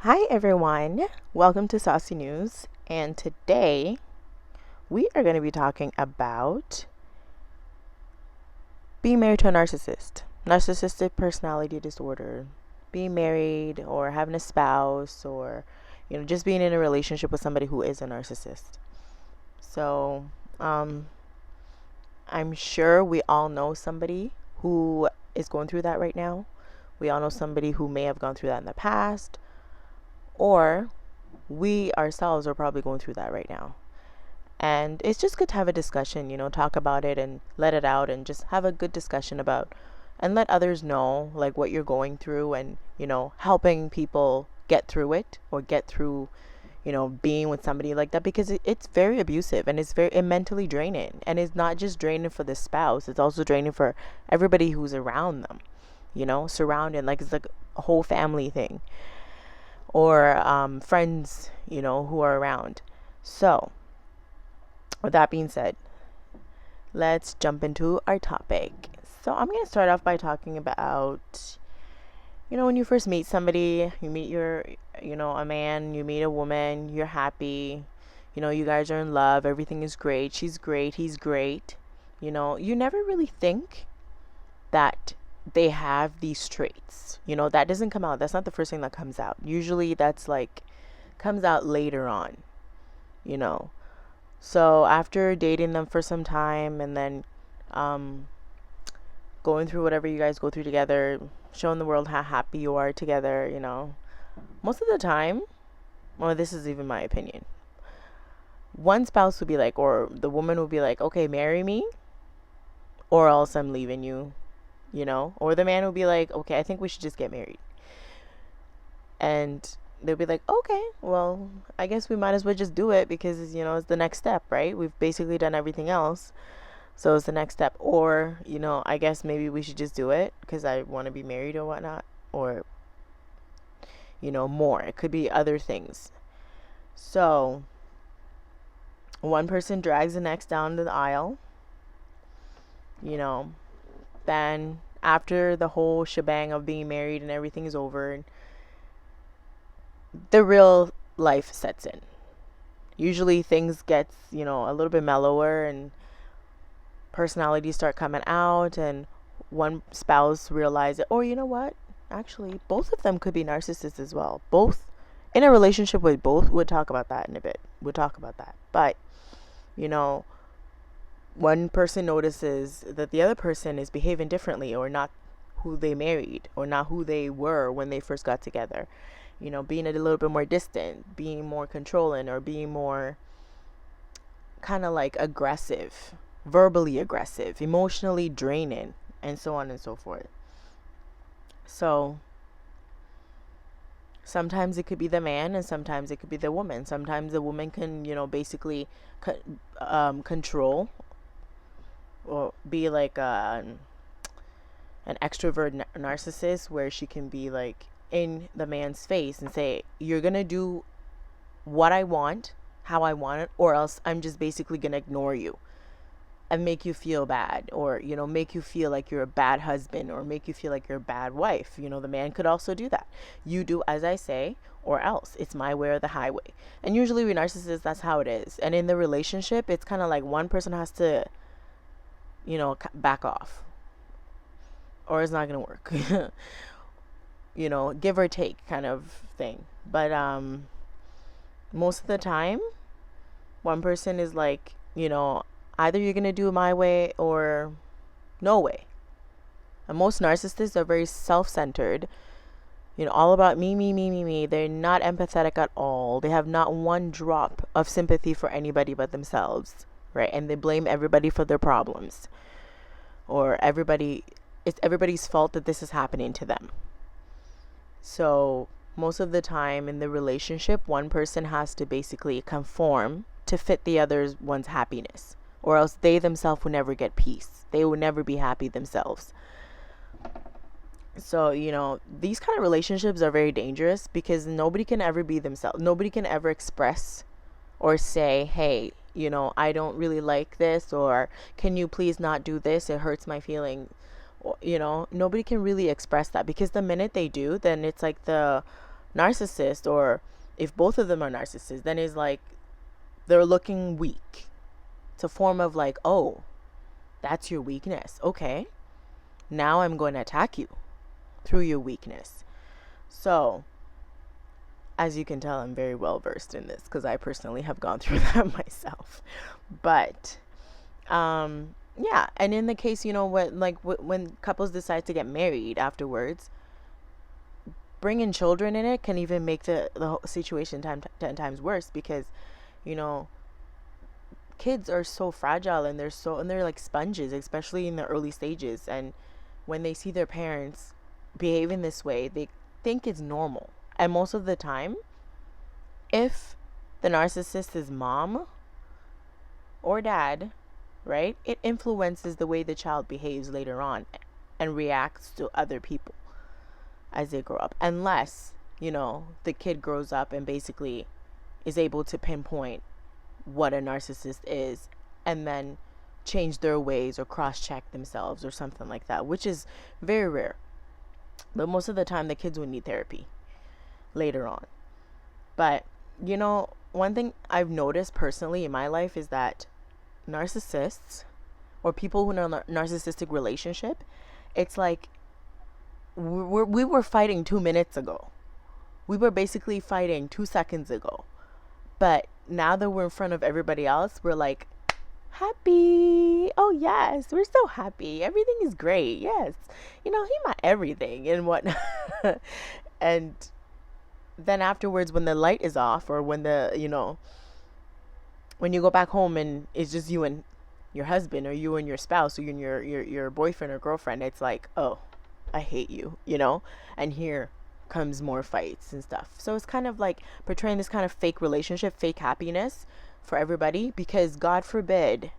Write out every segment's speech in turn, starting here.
Hi everyone, welcome to Saucy News, and today we are going to be talking about being married to a narcissistic personality disorder, being married or having a spouse, or just being in a relationship with somebody who is a narcissist. So, I'm sure we all know somebody who is going through that right now. We all know somebody who may have gone through that in the past, or we ourselves are probably going through that right now. And it's just good to have a discussion, talk about it and let it out and just have a good discussion about and let others know like what you're going through and, helping people get through it or get through, being with somebody like that because it's very abusive and it's very mentally draining. And it's not just draining for the spouse, it's also draining for everybody who's around them, surrounding, like it's like a whole family thing or friends, who are around. So, with that being said, let's jump into our topic. So, I'm going to start off by talking about, when you first meet somebody, you meet a man, you meet a woman, you're happy, you guys are in love, everything is great, she's great, he's great. You never really think that they have these traits. That doesn't come out. That's not the first thing that comes out. Usually that's like comes out later on, you know. So after dating them for some time and then going through whatever you guys go through together, showing the world how happy you are together, most of the time, well, this is even my opinion. One spouse would be like, or the woman would be like, okay, marry me, or else I'm leaving you, or the man would be like, okay, I think we should just get married. And they'll be like, okay, well, I guess we might as well just do it because, it's the next step, right? We've basically done everything else. So it's the next step. Or, I guess maybe we should just do it because I want to be married or whatnot. Or, more. It could be other things. So one person drags the next down the aisle, then after the whole shebang of being married and everything is over, the real life sets in. Usually things gets, a little bit mellower and personalities start coming out and one spouse realizes, or you know what? Actually, both of them could be narcissists as well. Both in a relationship with both would talk about that in a bit. We'll talk about that. But, one person notices that the other person is behaving differently or not who they married or not who they were when they first got together. Being a little bit more distant, being more controlling, or being more kind of like aggressive, verbally aggressive, emotionally draining, and so on and so forth. So sometimes it could be the man and sometimes it could be the woman. Sometimes the woman can, basically control or be like an extrovert narcissist where she can be like in the man's face and say, you're gonna do what I want, how I want it, or else I'm just basically gonna ignore you and make you feel bad, or make you feel like you're a bad husband, or make you feel like you're a bad wife. The man could also do that. You do as I say, or else it's my way or the highway. And usually with narcissists, that's how it is. And in the relationship, it's kind of like one person has to back off or it's not gonna work. Give or take kind of thing. But most of the time one person is like, either you're gonna do it my way or no way. And most narcissists are very self-centered, all about me, me, me, me, me. They're not empathetic at all. They have not one drop of sympathy for anybody but themselves, right? And they blame everybody for their problems, or it's everybody's fault that this is happening to them. So most of the time in the relationship, one person has to basically conform to fit the other one's happiness, or else they themselves will never get peace. They will never be happy themselves. So, these kind of relationships are very dangerous because nobody can ever be themselves. Nobody can ever express or say, hey, I don't really like this, or can you please not do this? It hurts my feeling. Nobody can really express that because the minute they do, then it's like the narcissist, or if both of them are narcissists, then it's like they're looking weak. It's a form of like, oh, that's your weakness. Okay, now I'm going to attack you through your weakness. So, as you can tell, I'm very well versed in this because I personally have gone through that myself. But, yeah, and in the case, when couples decide to get married afterwards, bringing children in it can even make the whole situation 10 times worse, because, kids are so fragile, and they're like sponges, especially in the early stages. And when they see their parents behave in this way, they think it's normal. And most of the time, if the narcissist is mom or dad, right, it influences the way the child behaves later on and reacts to other people as they grow up. Unless, the kid grows up and basically is able to pinpoint what a narcissist is and then change their ways or cross-check themselves or something like that, which is very rare. But most of the time, the kids would need therapy later on. But, one thing I've noticed personally in my life is that narcissists, or people who are in a narcissistic relationship, it's like we were fighting 2 minutes ago. We were basically fighting 2 seconds ago. But now that we're in front of everybody else, we're like, happy. Oh, yes, we're so happy. Everything is great. Yes. He my everything and whatnot. And then afterwards, when the light is off, or when when you go back home and it's just you and your husband, or you and your spouse, or you and your boyfriend or girlfriend, it's like, oh, I hate you, and here comes more fights and stuff. So it's kind of like portraying this kind of fake relationship, fake happiness for everybody, because God forbid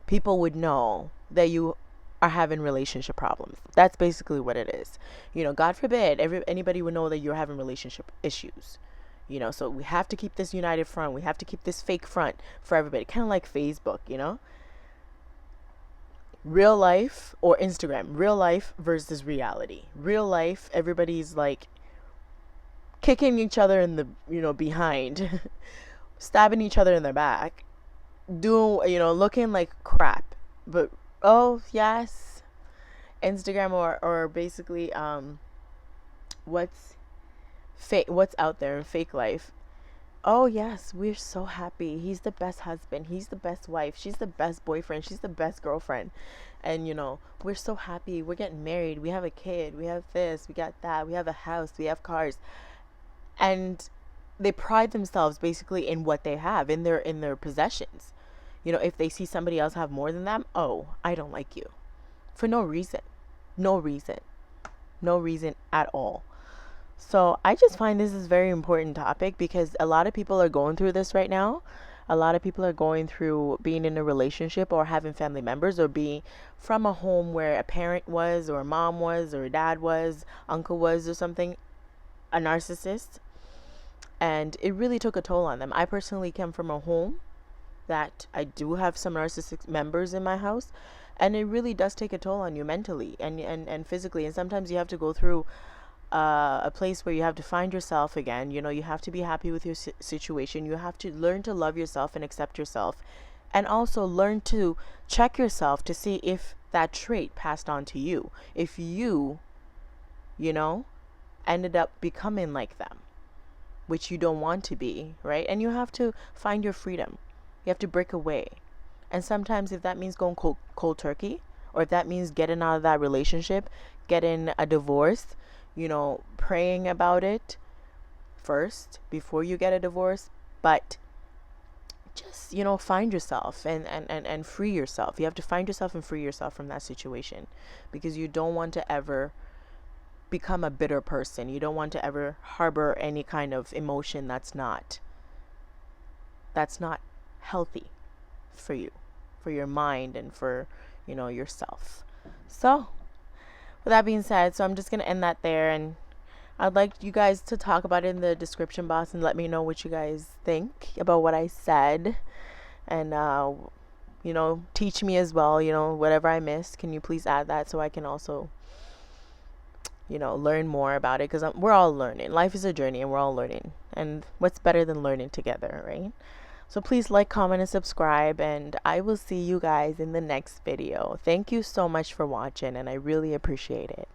people would know that you are having relationship problems. That's basically what it is. God forbid anybody would know that you're having relationship issues. So we have to keep this united front. We have to keep this fake front for everybody. Kind of like Facebook, Real life or Instagram. Real life versus reality. Real life, everybody's like kicking each other in the, behind, stabbing each other in their back, doing, looking like crap. But, oh, yes, Instagram or basically what's out there in fake life. Oh, yes, we're so happy. He's the best husband. He's the best wife. She's the best boyfriend. She's the best girlfriend. And, we're so happy. We're getting married. We have a kid. We have this. We got that. We have a house. We have cars. And they pride themselves basically in what they have, in their possessions. If they see somebody else have more than them, oh, I don't like you. For no reason. No reason. No reason at all. So I just find this is a very important topic, because a lot of people are going through this right now. A lot of people are going through being in a relationship, or having family members, or being from a home where a parent was, or a mom was, or a dad was, uncle was, or something, a narcissist. And it really took a toll on them. I personally come from a home that I do have some narcissistic members in my house. And it really does take a toll on you mentally and physically. And sometimes you have to go through a place where you have to find yourself again. You have to be happy with your situation. You have to learn to love yourself and accept yourself, and also learn to check yourself to see if that trait passed on to you, if you ended up becoming like them, which you don't want to be, right? And you have to find your freedom. You have to break away. And sometimes, if that means going cold turkey, or if that means getting out of that relationship, getting a divorce, praying about it first before you get a divorce. But just, find yourself and free yourself. You have to find yourself and free yourself from that situation, because you don't want to ever become a bitter person. You don't want to ever harbor any kind of emotion that's not healthy for you, for your mind, and for, yourself. So, with that being said, so I'm just going to end that there, and I'd like you guys to talk about it in the description box and let me know what you guys think about what I said. And, teach me as well, whatever I missed. Can you please add that so I can also learn more about it, because we're all learning. Life is a journey and we're all learning. And what's better than learning together, right? So please like, comment, and subscribe, and I will see you guys in the next video. Thank you so much for watching, and I really appreciate it.